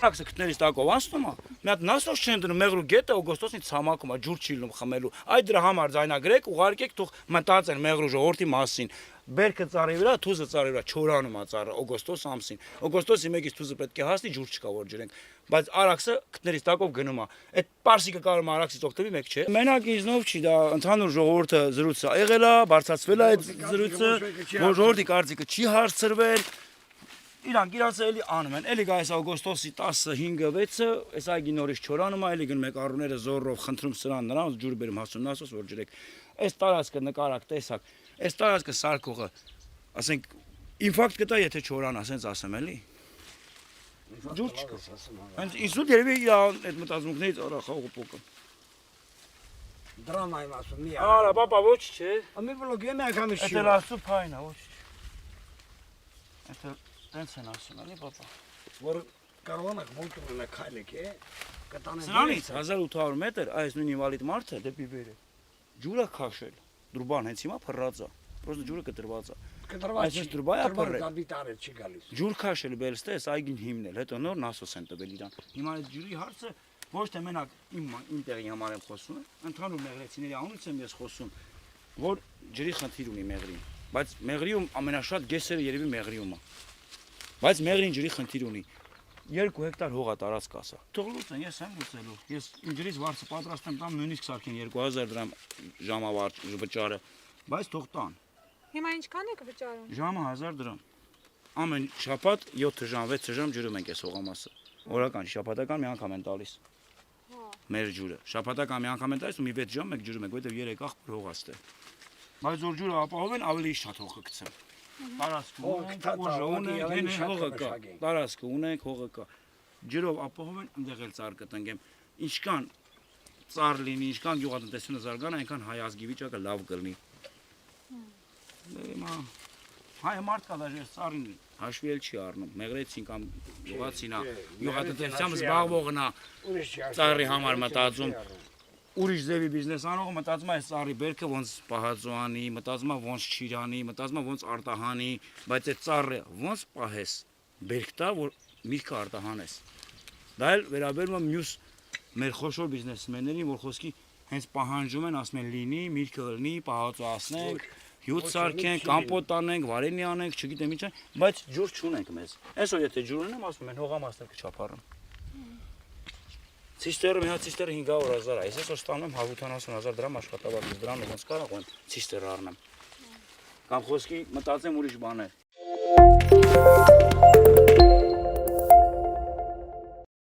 Ակսը քտներից տակով անցնում է, մի հատ նասոց չեն դնում, մեղրու գետը օգոստոսին ցամաքում է, ջուր չի լինում խմելու։ Այդ դրա համար ձայնագրեք, ուղարկեք, թող մտածեն մեղրու ժողովրդի մասին։ Բերքը ծառի վրա, թուզը ծառի վրա, չորանում է ծառը օգոստոս ամսին։ Օգոստոսի 1-ից թուզը պետք է հասնի, ջուր չկա որ ջրենք։ Բայց Արաքսը քտներից տակով գնում է։ Այդ Պարսիկը կարող է Արաքսից օգտվի, մեկ չէ։ Մենակ իզնով չի, դա ընդհանուր ժողովուրդը զրույցը եղել է, բարձրացվել է այդ զրույցը, որ ժողովրդի կարծիքը չի հարցրվել։ Իրանք իրացը էլի անում են, էլի գայս օգոստոսի 10-ը, 5-ը, 6-ը, այս այգի նորից չորանում է, էլի գնում եք առուները զորով խնդրում սրան նրանց ջուր բերում հասուն ասոս որ ջրեք։ Այս տարածքը նկարակ տեսակ, այս տարածքը սարքողը, ասենք ինֆարկտ կտա, եթե չորանա, ասենց ասեմ էլի։ Ջուր չկա։ Հենց ինսուտ երևի իր այդ մտածմունքներից արա խաղը փոկը։ Դրամա եմ ասում, մի Արա, պապա, ոչ չէ։ Ամի բլոգի եմ անգամ Էդ էլ ասու փայնա, ոչ չէ։ Էդ տենց են ասում, էլի պապա։ որ կարողանաք մոտորել քայլեք, կտանեն։ Սրանից 1800 մետր այս նույն ինվալիդ մարդը դեպի վեր է։ Ջուրը քաշել։ Դուրբան հենց հիմա փռած է։ Պրոստը ջուրը կտրված է։ Այսինքն դուրբայա փռել։ Դարբի տարել չի գալիս։ Ջուր քաշել բելստե, այս այգին հիմնել, հետո նոր նասոս են տվել իրան։ Հիմա այդ ջուրի հարցը ոչ թե մենակ իմ տեղի համար եմ խոսում, ընդհանուր մեղրեցիների անունից եմ ես խոսում, որ ջրի խնդիր ունի մեղրին, բայց մեղրիում ամենաշատ գեսերը երևի մեղրիում է։ Բայց մեղրին ջրի խնդիր ունի։ 2 հեկտար հող է տարածք ասա։ Թող լուծեն, ես եմ լուծելու։ Ես իմ ջրից վարձը պատրաստեմ տամ, նույնիսկ սարքեն 2000 դրամ ժամավարձ վճարը, բայց թող տան։ Հիմա ինչքան եք վճարում։ Ժամը 1000 դրամ։ Ամեն շաբաթ 7 ժամ, 6 ժամ ջրում ենք այս հողամասը։ Օրական, շաբաթական մի անգամ են տալիս։ Մեր ջուրը։ Շաբաթական մի անգամ են տալիս ու մի 6 ժամ մեկ ջրում ենք, որտեղ 3 աղբյուր հող աստե։ Բայց որ ջուրը ապահովեն, ավելի շատ հող կգցեն։ Տարածք ունենք, ուժը ունենք, հողը կա։ Տարածք ունենք, հողը կա։ Ջրով ապահովեն, այնտեղ էլ ծառ կտնկեմ։ Ինչքան ծառ լինի, ինչքան գյուղատնտեսությունը զարգանա, այնքան հայ ազգի վիճակը լավ կլինի։ Հիմա հայ մարդկա դաժե ծառին հաշվի էլ չի առնում, մեղրեցին կամ գյուղացին, գյուղատնտեսությամբ զբաղվողն է ծառի համար մտածում, ուրիշ ձևի բիզնես անողը մտածում է այս ծառի բերքը ոնց պահածու անի, մտածում է ոնց չիրանի, մտածում է ոնց արտահանի, բայց այդ ծառը ոնց պահես, բերք տա, որ միրգը արտահանես։ Դա էլ վերաբերում է մյուս մեր խոշոր բիզնեսմեններին, որ խոսքի հենց պահանջում են, ասում են լինի, միրգը լինի, պահածուացնենք, հյութ սարքենք, կամպոտ անենք, վարենի անենք, չգիտեմ ինչ, բայց ջուր չունենք մեզ։ Այսօր եթե ջուր ունեմ, ասում են հողամասներ կչափառեմ։ Ցիստերը մի հատ ցիստերը 500,000 է, այսօր ստանում եմ 170,000 դրամ աշխատավարձ, դրանով ոնց կարող եմ ցիստեր առնեմ։ Կամ խոսքի մտածեմ ուրիշ բաներ։